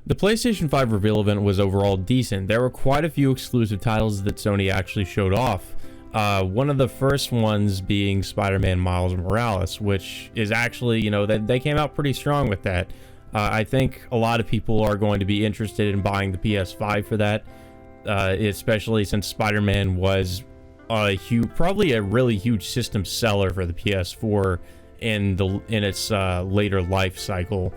The PlayStation 5 reveal event was overall decent. There were quite a few exclusive titles that Sony actually showed off. One of the first ones being Spider-Man Miles Morales, which is actually, they came out pretty strong with that. I think a lot of people are going to be interested in buying the PS5 for that, especially since Spider-Man was probably a really huge system seller for the PS4 in its later life cycle.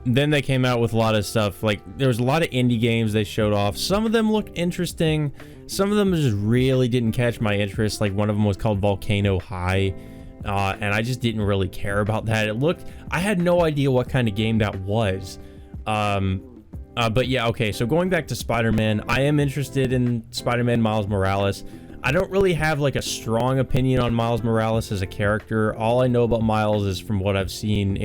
Then they came out with a lot of stuff, like there was a lot of indie games they showed off. Some of them looked interesting, some of them just really didn't catch my interest. Like one of them was called Volcano High, and I just didn't really care about that. I had no idea what kind of game that was. But yeah, okay, so going back to Spider-Man, I am interested in Spider-Man Miles Morales. I don't really have like a strong opinion on Miles Morales as a character. All I know about Miles is from what I've seen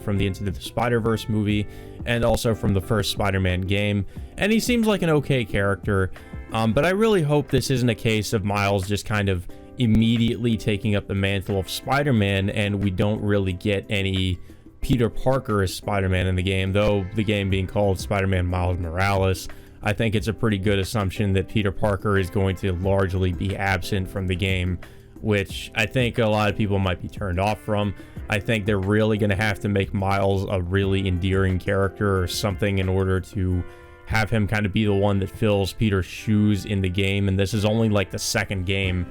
from the Into the Spider-Verse movie, and also from the first Spider-Man game, and he seems like an okay character. But I really hope this isn't a case of Miles just kind of immediately taking up the mantle of Spider-Man, and we don't really get any Peter Parker as Spider-Man in the game, though the game being called Spider-Man Miles Morales. I think it's a pretty good assumption that Peter Parker is going to largely be absent from the game, which I think a lot of people might be turned off from. I think they're really going to have to make Miles a really endearing character or something in order to have him kind of be the one that fills Peter's shoes in the game, and this is only like the second game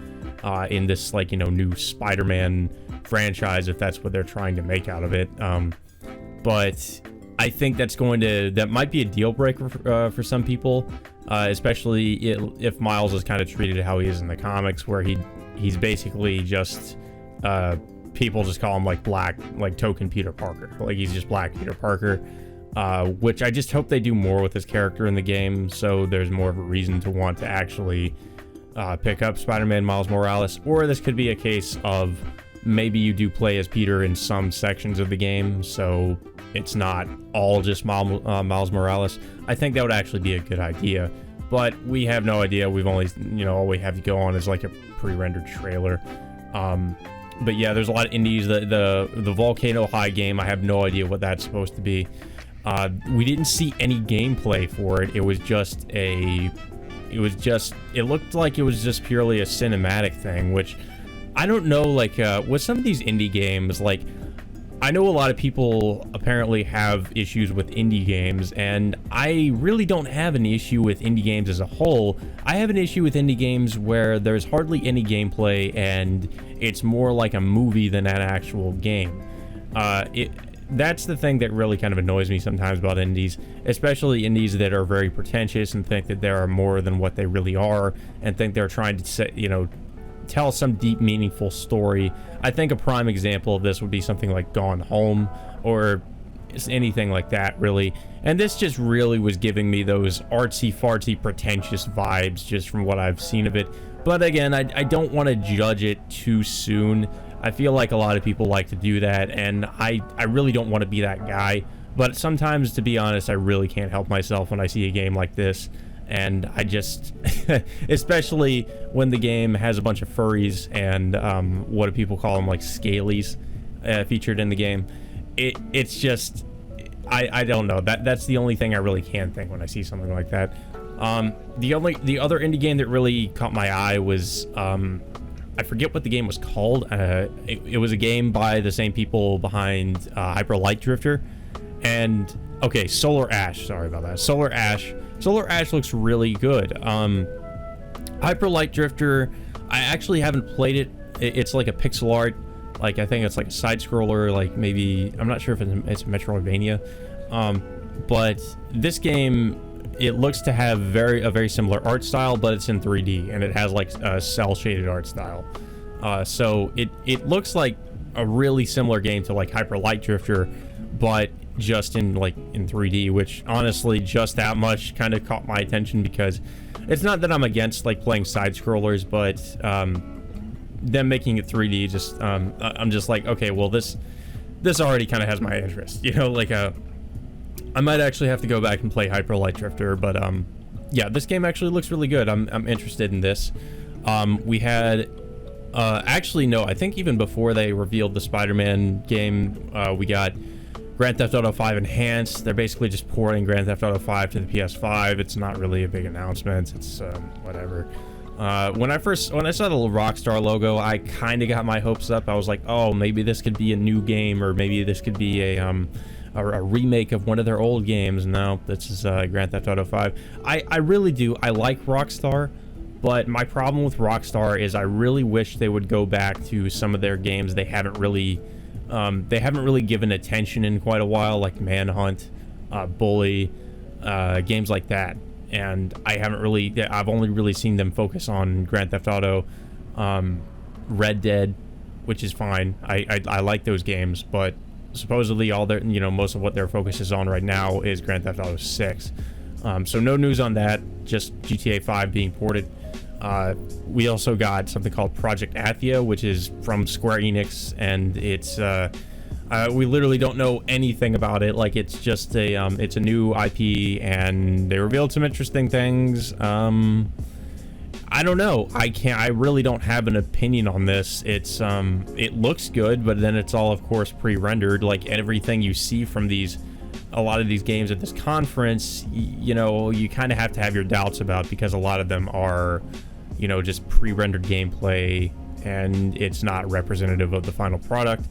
in this new Spider-Man franchise, if that's what they're trying to make out of it. But I think that might be a deal breaker for some people, especially if Miles is kind of treated how he is in the comics, where he's basically just people just call him like token Peter Parker, like he's just Black Peter Parker, which I just hope they do more with his character in the game, so there's more of a reason to want to actually pick up Spider-Man Miles Morales. Or this could be a case of maybe you do play as Peter in some sections of the game, so it's not all just Miles Morales. I think that would actually be a good idea, but we have no idea. We've only, all we have to go on is like a pre-rendered trailer. But yeah, there's a lot of indies. The Volcano High game, I have no idea what that's supposed to be. We didn't see any gameplay for it. It looked like it was just purely a cinematic thing, which I don't know, with some of these indie games, I know a lot of people apparently have issues with indie games, and I really don't have an issue with indie games as a whole. I have an issue with indie games where there's hardly any gameplay, and it's more like a movie than an actual game. That's the thing that really kind of annoys me sometimes about indies, especially indies that are very pretentious and think that there are more than what they really are, and think they're trying to tell some deep, meaningful story. I think a prime example of this would be something like Gone Home, or anything like that, really. And this just really was giving me those artsy-fartsy, pretentious vibes just from what I've seen of it. But again, I don't want to judge it too soon. I feel like a lot of people like to do that, and I really don't want to be that guy. But sometimes, to be honest, I really can't help myself when I see a game like this. And I just, especially when the game has a bunch of furries and what do people call them, like scalies, featured in the game. It's just, I don't know. That's the only thing I really can think when I see something like that. The other indie game that really caught my eye was I forget what the game was called. It was a game by the same people behind Hyper Light Drifter, and okay, Solar Ash. Sorry about that. Solar Ash. Solar Ash looks really good. Hyper Light Drifter, I actually haven't played it. It's like a pixel art, I think it's like a side scroller, maybe, I'm not sure if it's Metroidvania. But this game, it looks to have a very similar art style, but it's in 3D, and it has a cell shaded art style. So it looks like a really similar game to Hyper Light Drifter, but just in 3D, which honestly just that much kind of caught my attention, because it's not that I'm against playing side scrollers, but them making it 3D just I'm just okay, well this already kind of has my interest, I might actually have to go back and play Hyper Light Drifter, but yeah, this game actually looks really good. I'm interested in this. We had actually no, I think even before they revealed the Spider-Man game, we got Grand Theft Auto 5 Enhanced. They're basically just porting Grand Theft Auto 5 to the PS5. It's not really a big announcement. It's whatever. When I saw the little Rockstar logo, I kind of got my hopes up. I was like, oh, maybe this could be a new game, or maybe this could be a remake of one of their old games. No, this is Grand Theft Auto 5. I really do. I like Rockstar, but my problem with Rockstar is I really wish they would go back to some of their games they haven't really given attention in quite a while, like Manhunt, Bully, games like that. And I've only really seen them focus on Grand Theft Auto, Red Dead, which is fine. I like those games, but supposedly all their, most of what their focus is on right now is Grand Theft Auto 6. So no news on that, just GTA 5 being ported. We also got something called Project Athia, which is from Square Enix, and it's we literally don't know anything about it. Like, it's just it's a new IP, and they revealed some interesting things. I don't know. I really don't have an opinion on this. It's it looks good, but then it's all, of course, pre-rendered. Like, everything you see from a lot of these games at this conference, you kind of have to have your doubts about, because a lot of them are, just pre-rendered gameplay, and it's not representative of the final product.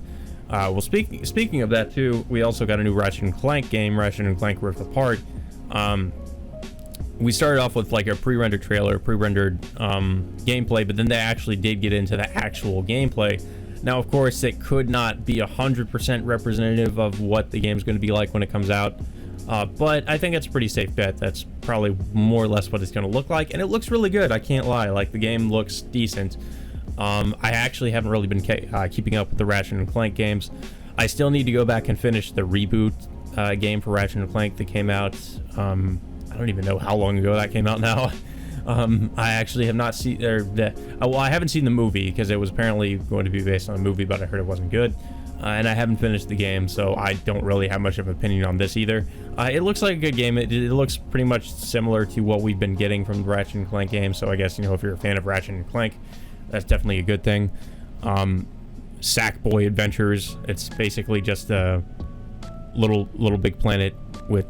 Well, speaking of that too, we also got a new Ratchet & Clank game, Ratchet & Clank Rift Apart. We started off with like a pre-rendered trailer, pre-rendered gameplay, but then they actually did get into the actual gameplay. Now, of course, it could not be 100% representative of what the game's going to be like when it comes out, but I think it's a pretty safe bet. That's probably more or less what it's going to look like, and it looks really good. I can't lie. Like, the game looks decent. I actually haven't really been keeping up with the Ratchet & Clank games. I still need to go back and finish the reboot game for Ratchet & Clank that came out. I don't even know how long ago that came out now. I actually have not seen, well, I haven't seen the movie, because it was apparently going to be based on a movie, but I heard it wasn't good. And I haven't finished the game, so I don't really have much of an opinion on this either. It looks like a good game. It looks pretty much similar to what we've been getting from the Ratchet & Clank games, so I guess, if you're a fan of Ratchet & Clank, that's definitely a good thing. Sackboy Adventures, it's basically just a little Big Planet with,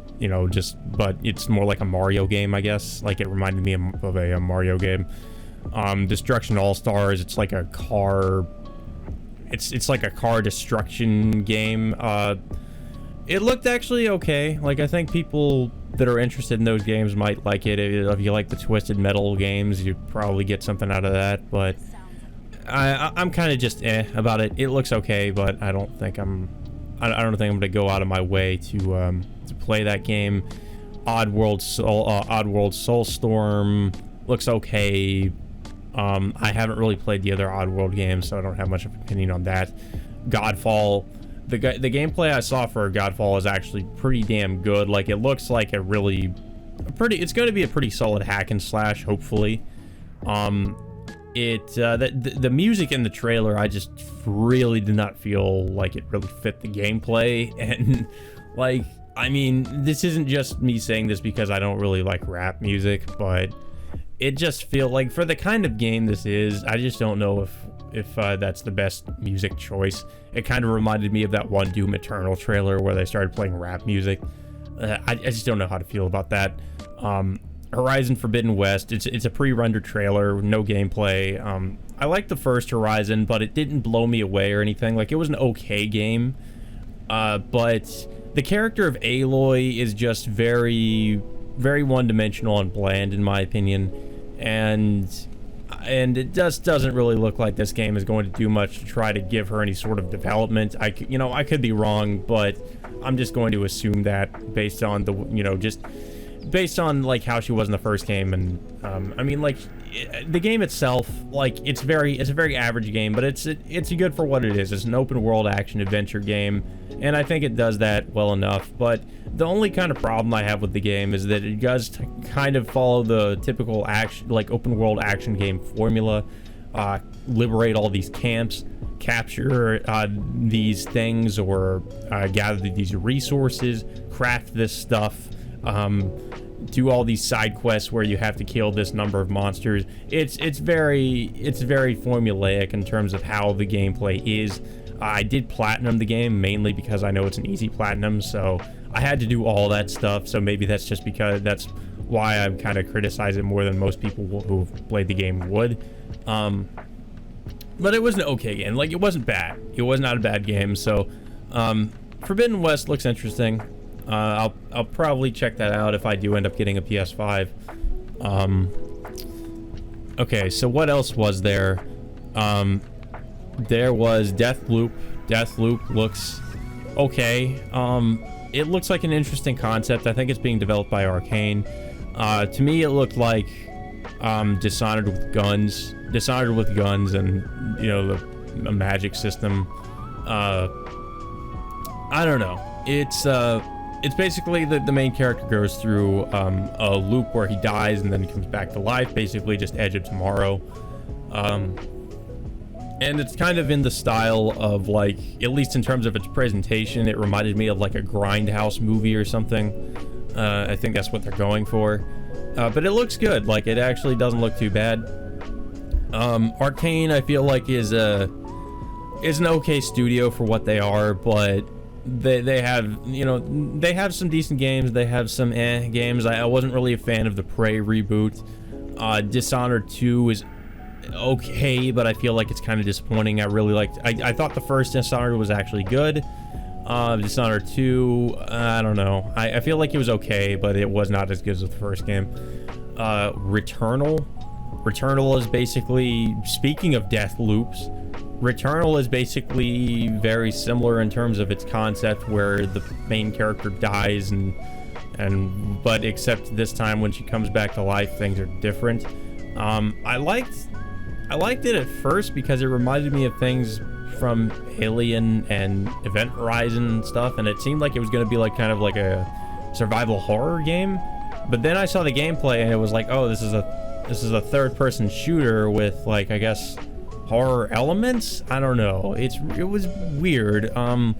but it's more like a Mario game, I guess. Like, it reminded me of a Mario game. Destruction All-Stars, it's like a car, it's like a car destruction game. It looked actually okay. Like, I think people that are interested in those games might like it. If you like the Twisted Metal games, you'd probably get something out of that, but I'm kind of just about it. It looks okay, but I don't think I'm gonna go out of my way to play that game. Oddworld Soulstorm looks okay. I haven't really played the other Oddworld games, so I don't have much of an opinion on that. Godfall, the gameplay I saw for Godfall is actually pretty damn good. Like, it looks like it's going to be a pretty solid hack and slash, hopefully. The music in the trailer, I just really did not feel like it really fit the gameplay. And, like, I mean, this isn't just me saying this because I don't really like rap music, but it just feels like, for the kind of game this is, I just don't know if that's the best music choice. It kind of reminded me of that one Doom Eternal trailer where they started playing rap music. I just don't know how to feel about that. Horizon Forbidden West, it's a pre-rendered trailer, no gameplay. I liked the first Horizon, but it didn't blow me away or anything. Like, it was an okay game, but the character of Aloy is just very, very one-dimensional and bland, in my opinion, and it just doesn't really look like this game is going to do much to try to give her any sort of development. I could be wrong, but I'm just going to assume that based on based on like how she was in the first game. And I mean, like, the game itself, like, it's a very average game, but it's good for what it is. It's an open world action adventure game, and I think it does that well enough. But the only kind of problem I have with the game is that it does kind of follow the typical action, like, open world action game formula. Liberate all these camps, capture these things, or gather these resources, craft this stuff, do all these side quests where you have to kill this number of monsters. It's very formulaic in terms of how the gameplay is. I did platinum the game mainly because I know it's an easy platinum, so I had to do all that stuff. So maybe that's just because that's why I'm kind of criticize it more than most people who've played the game would. But it was an okay game. Like, it wasn't bad. It was not a bad game. So Forbidden West looks interesting. I'll probably check that out if I do end up getting a PS5. Okay, so what else was there? There was Deathloop. Deathloop looks okay. It looks like an interesting concept. I think it's being developed by Arcane. To me, it looked like Dishonored with guns. Dishonored with guns and, you know, a magic system. I don't know. It's basically the main character goes through a loop where he dies and then comes back to life, basically just Edge of Tomorrow. And it's kind of in the style of, like, at least in terms of its presentation, it reminded me of like a Grindhouse movie or something. I think that's what they're going for. But it looks good. Like, it actually doesn't look too bad. Arcane, I feel like, is an okay studio for what they are, but they have, you know, they have some decent games. They have some games. I wasn't really a fan of the Prey reboot. Dishonored 2 is okay, but I feel like it's kind of disappointing. I thought the first Dishonored was actually good. Dishonored 2, I don't know. I feel like it was okay, but it was not as good as the first game. Returnal is basically, speaking of death loops, Returnal is basically very similar in terms of its concept, where the main character dies but except this time when she comes back to life, things are different. I liked it at first because it reminded me of things from Alien and Event Horizon and stuff, and it seemed like it was going to be like kind of like a survival horror game. But then I saw the gameplay and it was like, oh, this is a third-person shooter with, like, I guess, horror elements. I don't know. It was weird. I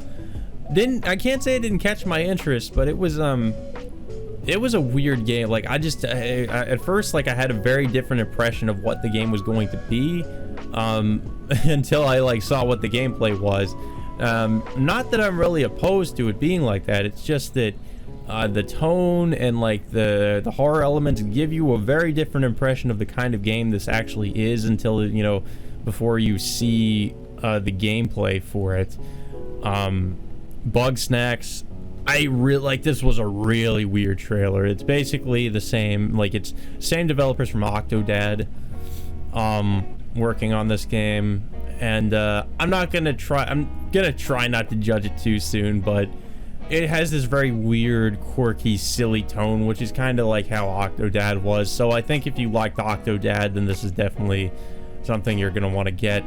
can't say it didn't catch my interest, but it was a weird game. Like, at first, like, I had a very different impression of what the game was going to be, until I, like, saw what the gameplay was. Not that I'm really opposed to it being like that. It's just that the tone and, like, the horror elements give you a very different impression of the kind of game this actually is until, you know, before you see the gameplay for it. Bug Snacks, I really like. This was a really weird trailer. It's basically the same, like, it's same developers from Octodad working on this game, and I'm gonna try not to judge it too soon, but it has this very weird, quirky, silly tone, which is kind of like how Octodad was. So I think if you liked Octodad, then this is definitely something you're gonna want to get.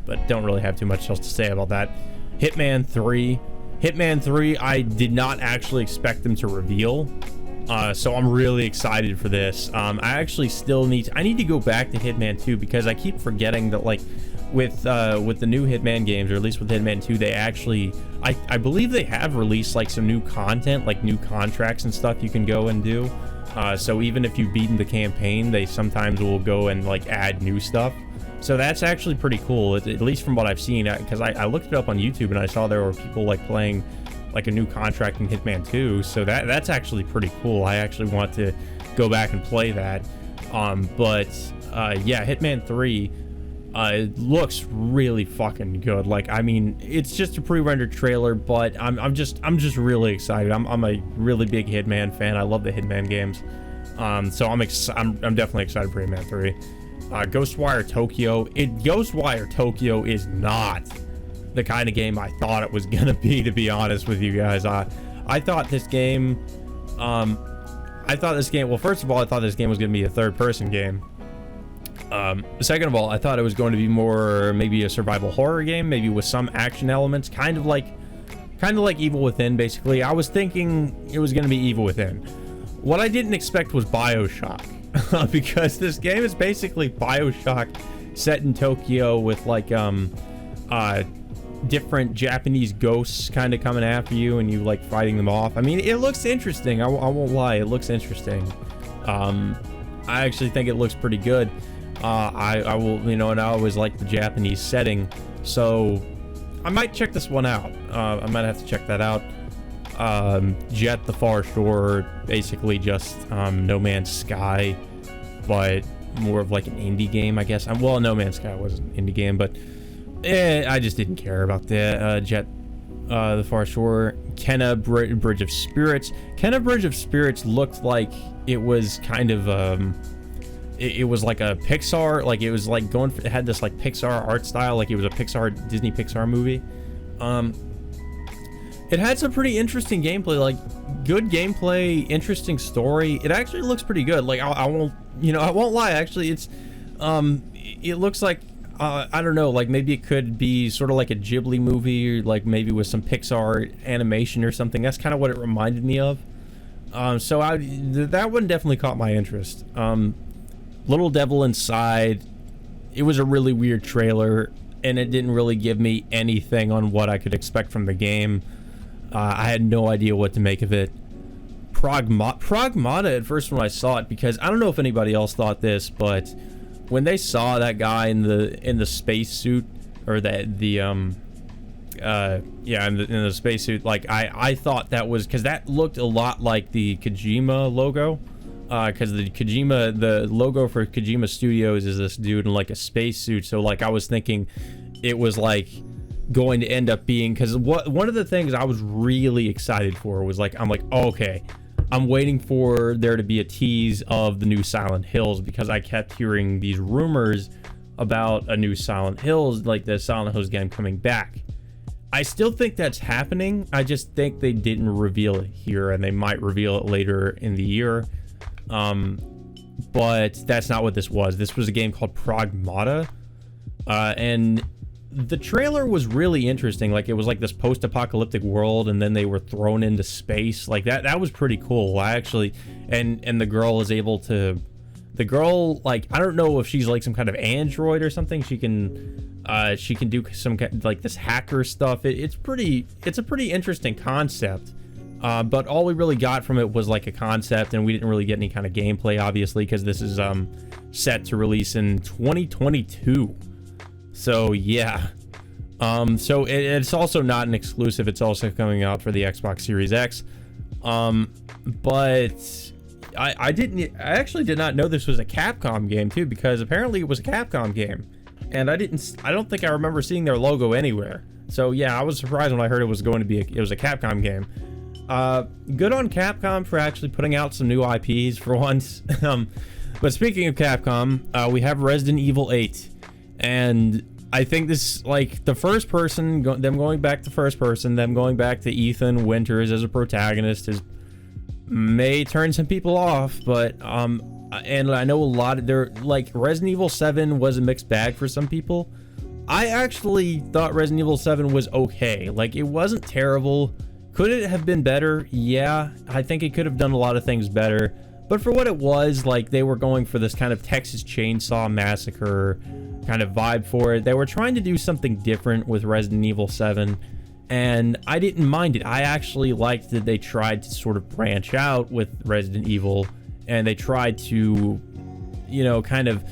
But don't really have too much else to say about that. Hitman 3, I did not actually expect them to reveal, so I'm really excited for this. I actually still need to go back to Hitman 2 because I keep forgetting that, like, with the new Hitman games, or at least with Hitman 2, they actually, I believe they have released, like, some new content, like new contracts and stuff you can go and do. So even if you've beaten the campaign, they sometimes will go and, like, add new stuff. So that's actually pretty cool, at least from what I've seen, because I looked it up on YouTube and I saw there were people, like, playing, like, a new contract in Hitman 2, so that's actually pretty cool. I actually want to go back and play that. Yeah, Hitman 3, it looks really fucking good. Like, I mean, it's just a pre-rendered trailer, but I'm just really excited. I'm a really big Hitman fan. I love the Hitman games. So I'm definitely excited for Hitman 3. Ghostwire Tokyo. Ghostwire Tokyo is not the kind of game I thought it was gonna be, to be honest with you guys. I thought this game, well, first of all, I thought this game was gonna be a third-person game. Second of all, I thought it was going to be more maybe a survival horror game, maybe with some action elements, kind of like Evil Within, basically. I was thinking it was gonna be Evil Within. What I didn't expect was BioShock. Because this game is basically BioShock set in Tokyo with, like, different Japanese ghosts kind of coming after you and you, like, fighting them off. I mean, it looks interesting. I won't lie, it looks interesting. I actually think it looks pretty good. I will, you know, and I always like the Japanese setting, so I might check this one out. I might have to check that out. Jet the Far Shore, basically just No Man's Sky, but more of like an indie game, I guess. Well, No Man's Sky was an indie game, but I just didn't care about the Jet the Far Shore. Kenna Bridge of Spirits. Kenna Bridge of Spirits looked like it was kind of it was like a Pixar, like it was like going for, it had this like Pixar art style, like it was a Disney Pixar movie. It had some pretty interesting gameplay, like good gameplay, interesting story. It actually looks pretty good. Like I won't lie, actually it's it looks like I don't know, like maybe it could be sort of like a Ghibli movie, or like maybe with some Pixar animation or something. That's kind of what it reminded me of. So that one definitely caught my interest. Little Devil Inside, it was a really weird trailer, and it didn't really give me anything on what I could expect from the game. I had no idea what to make of it. Pragmata at first when I saw it, because I don't know if anybody else thought this, but when they saw that guy in the space suit, or in the space suit, like I thought that was, because that looked a lot like the Kojima logo, because the logo for Kojima Studios is this dude in like a space suit. So like I was thinking it was like going to end up being, because one of the things I was really excited for was like, I'm like, oh, okay, I'm waiting for there to be a tease of the new Silent Hills, because I kept hearing these rumors about a new Silent Hills, like the Silent Hills game coming back. I still think that's happening. I just think they didn't reveal it here, and they might reveal it later in the year. But that's not what this was. This was a game called Pragmata, and the trailer was really interesting. Like it was like this post-apocalyptic world, and then they were thrown into space. Like that was pretty cool. I actually, and the girl is able to, like, I don't know if she's like some kind of android or something. She can do some like this hacker stuff. It's a pretty interesting concept. But all we really got from it was like a concept, and we didn't really get any kind of gameplay, obviously, because this is set to release in 2022. So yeah, so it's also not an exclusive. It's also coming out for the Xbox Series X. But I actually did not know this was a Capcom game too, because apparently it was a Capcom game, and I don't think I remember seeing their logo anywhere. So yeah, I was surprised when I heard it was going to be it was a Capcom game. Good on Capcom for actually putting out some new IPs for once. But speaking of Capcom, we have Resident Evil 8. And I think this, like, the first person, them going back to first person, them going back to Ethan Winters as a protagonist may turn some people off, but, and I know a lot of like, Resident Evil 7 was a mixed bag for some people. I actually thought Resident Evil 7 was okay. Like, it wasn't terrible. Could it have been better? Yeah, I think it could have done a lot of things better. But for what it was, like, they were going for this kind of Texas Chainsaw Massacre kind of vibe for it. They were trying to do something different with Resident Evil 7, and I didn't mind it. I actually liked that they tried to sort of branch out with Resident Evil, and they tried to, you know, kind of,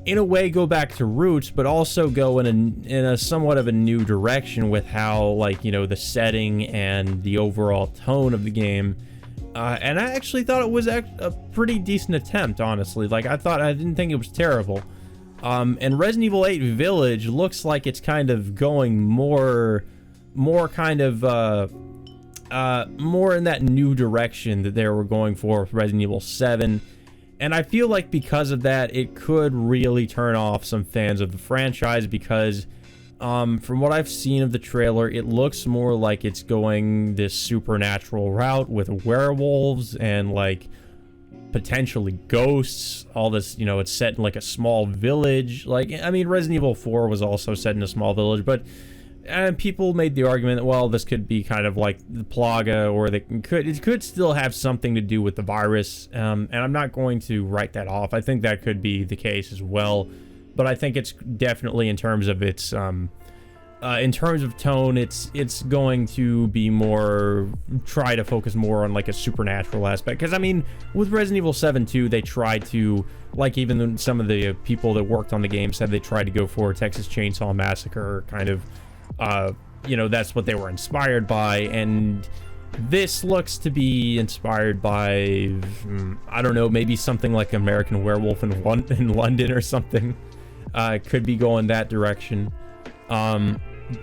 in a way, go back to roots, but also go in a somewhat of a new direction with how, like, you know, the setting and the overall tone of the game. And I actually thought it was a pretty decent attempt, honestly. Like, I didn't think it was terrible. And Resident Evil 8 Village looks like it's kind of going more kind of, more in that new direction that they were going for with Resident Evil 7. And I feel like because of that, it could really turn off some fans of the franchise, because from what I've seen of the trailer, it looks more like it's going this supernatural route with werewolves and like potentially ghosts. All this, you know, it's set in like a small village. Like, I mean, Resident Evil 4 was also set in a small village, but people made the argument that, well, this could be kind of like the Plaga, or it could still have something to do with the virus. And I'm not going to write that off. I think that could be the case as well. But I think it's definitely, in terms of its, in terms of tone, it's going to be more, try to focus more on like a supernatural aspect. Because I mean, with Resident Evil 7 too, they tried to, like, even some of the people that worked on the game said they tried to go for a Texas Chainsaw Massacre kind of you know, that's what they were inspired by, and this looks to be inspired by, I don't know, maybe something like American Werewolf in London or something. Could be going that direction.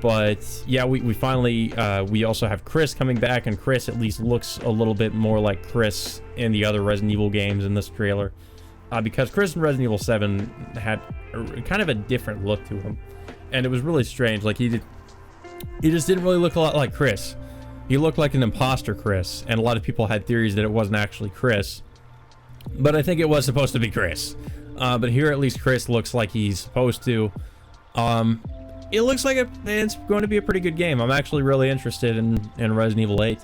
But yeah, we finally, we also have Chris coming back, and Chris at least looks a little bit more like Chris in the other Resident Evil games in this trailer. Because Chris in Resident Evil 7 had kind of a different look to him. And it was really strange. Like, he just didn't really look a lot like Chris. He looked like an imposter Chris, and a lot of people had theories that it wasn't actually Chris. But I think it was supposed to be Chris. But here at least Chris looks like he's supposed to. It looks like it's going to be a pretty good game. I'm actually really interested in Resident Evil 8.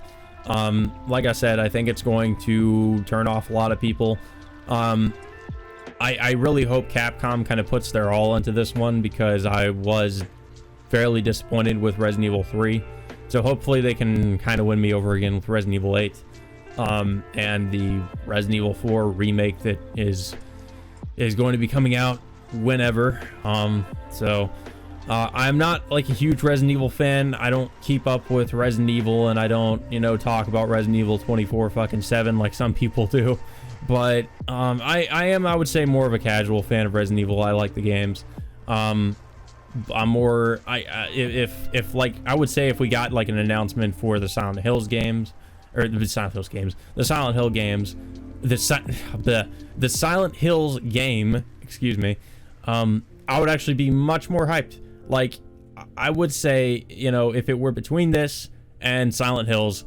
Like I said, I think it's going to turn off a lot of people. I really hope Capcom kind of puts their all into this one, because I was fairly disappointed with Resident Evil 3. So hopefully they can kind of win me over again with Resident Evil 8. And the Resident Evil 4 remake that is going to be coming out whenever. I'm not like a huge Resident Evil fan. I don't keep up with Resident Evil, and I don't, you know, talk about Resident Evil 24/7 like some people do. But I would say, more of a casual fan of Resident Evil. I like the games. I'm more, if like, I would say if we got like an announcement for the Silent Hills games, or the Silent Hills games, the Silent Hill games, the Silent Hills game, excuse me, I would actually be much more hyped. Like, I would say, you know, if it were between this and Silent Hills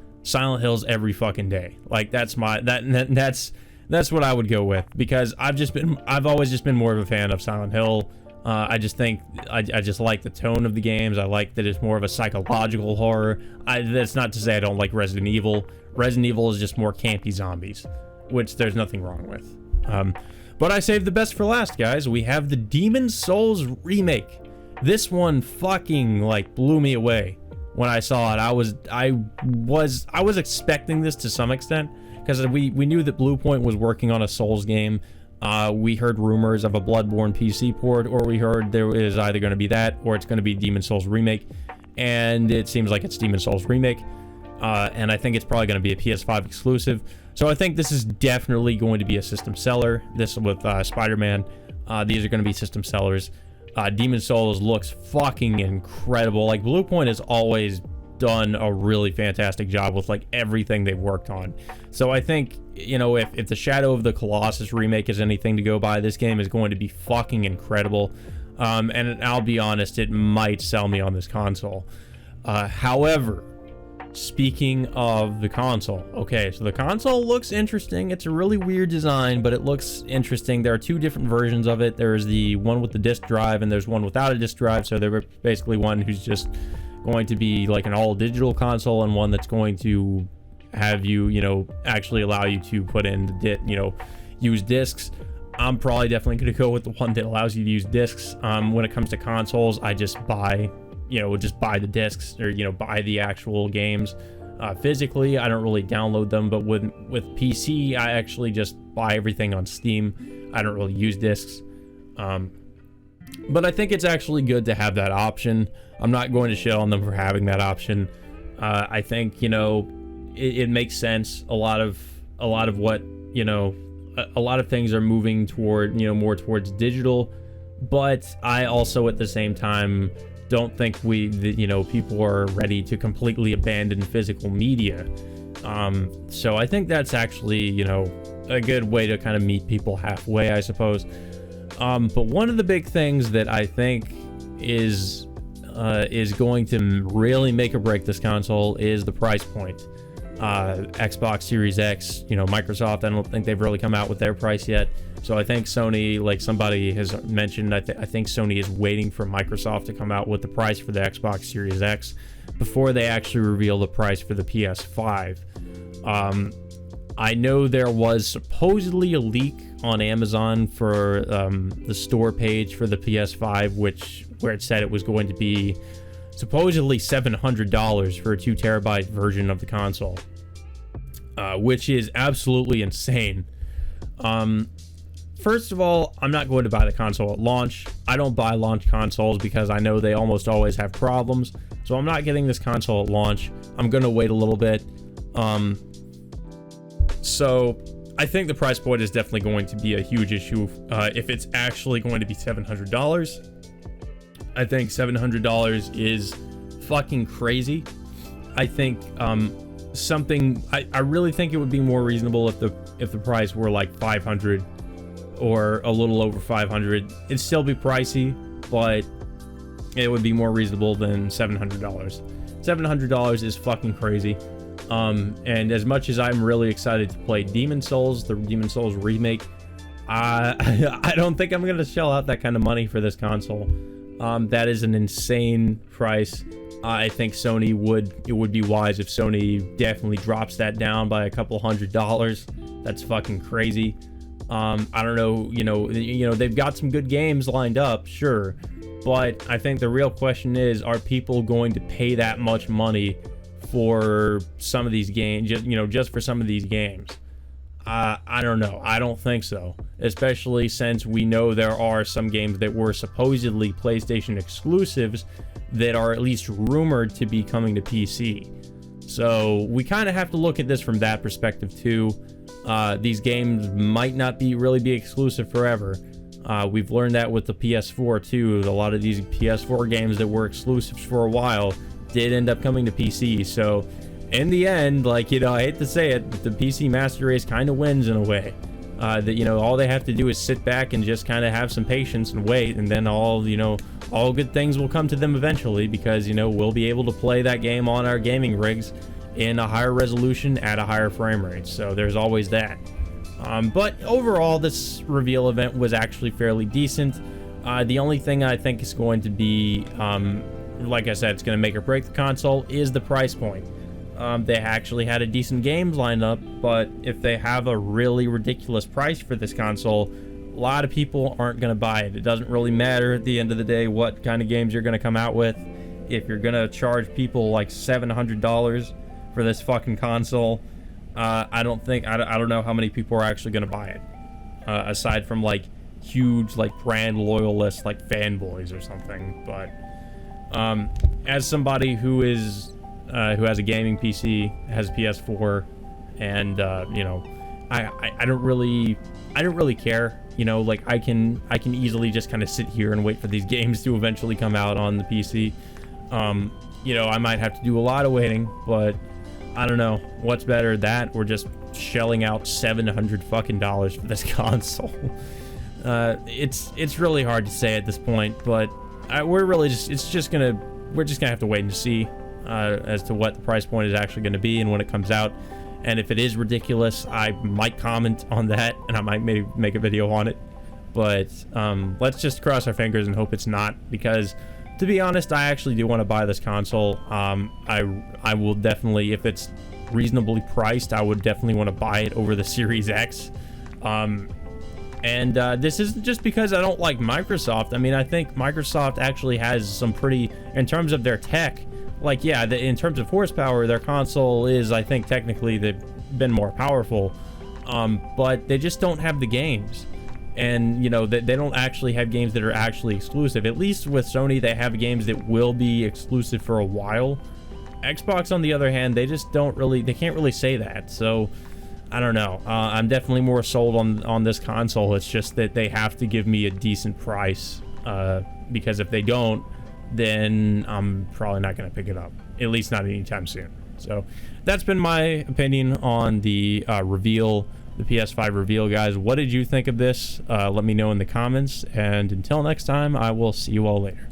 every fucking day. Like, that's what I would go with, because I've always just been more of a fan of Silent Hill. I just think I just like the tone of the games. I like that it's more of a psychological horror. That's not to say I don't like Resident Evil. Resident Evil is just more campy zombies, which there's nothing wrong with. But I saved the best for last, guys. We have the Demon's Souls remake. This one fucking like blew me away when I saw it. I was expecting this to some extent, because we knew that Bluepoint was working on a Souls game. We heard rumors of a Bloodborne PC port, or we heard there is either going to be that or it's going to be Demon's Souls remake, and it seems like it's Demon's Souls remake, and I think it's probably going to be a PS5 exclusive. So I think this is definitely going to be a system seller. This with Spider-Man, these are going to be system sellers. Demon's Souls looks fucking incredible. Like, Bluepoint has always done a really fantastic job with like everything they've worked on. So I think, you know, if the Shadow of the Colossus remake is anything to go by, this game is going to be fucking incredible. And I'll be honest, it might sell me on this console. However, speaking of the console, okay, so the console looks interesting. It's a really weird design, but it looks interesting. There are two different versions of it. There's the one with the disc drive, and there's one without a disc drive. So they're basically one who's just going to be like an all digital console, and one that's going to have you, you know, actually allow you to put in the use discs. I'm probably definitely going to go with the one that allows you to use discs. When it comes to consoles, I just buy the discs, or, you know, buy the actual games physically. I don't really download them. But with PC, I actually just buy everything on Steam. I don't really use discs. But I think it's actually good to have that option. I'm not going to shit on them for having that option. I think, you know, it makes sense. A lot of what, you know, a lot of things are moving toward, you know, more towards digital. But I also, at the same time, don't think people are ready to completely abandon physical media. So I think that's actually, you know, a good way to kind of meet people halfway, I suppose. But one of the big things that I think is going to really make or break this console is the price point. Xbox Series X, you know, Microsoft, I don't think they've really come out with their price yet. So I think Sony, like somebody has mentioned, I think Sony is waiting for Microsoft to come out with the price for the Xbox Series X before they actually reveal the price for the PS5. I know there was supposedly a leak on Amazon for the store page for the PS5, where it said it was going to be supposedly $700 for a 2 terabyte version of the console, which is absolutely insane. First of all, I'm not going to buy the console at launch. I don't buy launch consoles because I know they almost always have problems. So I'm not getting this console at launch. I'm gonna wait a little bit. So I think the price point is definitely going to be a huge issue if it's actually going to be $700. I think $700 is fucking crazy. I think I really think it would be more reasonable if the price were like 500 or a little over 500. It'd still be pricey, but it would be more reasonable than $700. $700 is fucking crazy. And as much as I'm really excited to play Demon Souls, the Demon Souls remake, I don't think I'm gonna shell out that kind of money for this console. That is an insane price. I think it would be wise if Sony definitely drops that down by a couple $100. That's fucking crazy. I don't know, you know, they've got some good games lined up, sure, but I think the real question is, are people going to pay that much money for some of these games, just for some of these games? I don't know. I don't think so, especially since we know there are some games that were supposedly PlayStation exclusives that are at least rumored to be coming to PC. So we kind of have to look at this from that perspective too. These games might not really be exclusive forever. We've learned that with the PS4 too. A lot of these PS4 games that were exclusives for a while did end up coming to PC. So in the end, like, I hate to say it, the PC master race kind of wins in a way. That, all they have to do is sit back and just kind of have some patience and wait, and then all good things will come to them eventually, because, we'll be able to play that game on our gaming rigs in a higher resolution at a higher frame rate. So there's always that. But overall, this reveal event was actually fairly decent. The only thing I think is going to be, like I said, it's going to make or break the console, is the price point. They actually had a decent games lined up, but if they have a really ridiculous price for this console, a lot of people aren't going to buy it. It doesn't really matter at the end of the day what kind of games you're going to come out with. If you're going to charge people like $700 for this fucking console, I don't know how many people are actually going to buy it, aside from like huge like brand loyalists like fanboys or something. But as somebody who has a gaming PC, has a PS4, and I don't really care. Like I can easily just kind of sit here and wait for these games to eventually come out on the PC. I might have to do a lot of waiting, but I don't know what's better, that or just shelling out $700 fucking dollars for this console. It's really hard to say at this point, but we're just gonna have to wait and see as to what the price point is actually going to be and when it comes out. And if it is ridiculous, I might comment on that, and I might maybe make a video on it. But let's just cross our fingers and hope it's not, because to be honest, I actually do want to buy this console. I will definitely, if it's reasonably priced, I would definitely want to buy it over the Series X. And this isn't just because I don't like Microsoft. I mean, I think Microsoft actually has some pretty, in terms of their tech, like, yeah, in terms of horsepower, their console is, I think, technically they've been more powerful, but they just don't have the games. And, they don't actually have games that are actually exclusive. At least with Sony, they have games that will be exclusive for a while. Xbox, on the other hand, they just can't really say that. So, I don't know. I'm definitely more sold on this console. It's just that they have to give me a decent price, because if they don't, then I'm probably not going to pick it up, at least not anytime soon. So that's been my opinion on the reveal, the PS5 reveal, guys. What did you think of this? Let me know in the comments, and until next time, I will see you all later.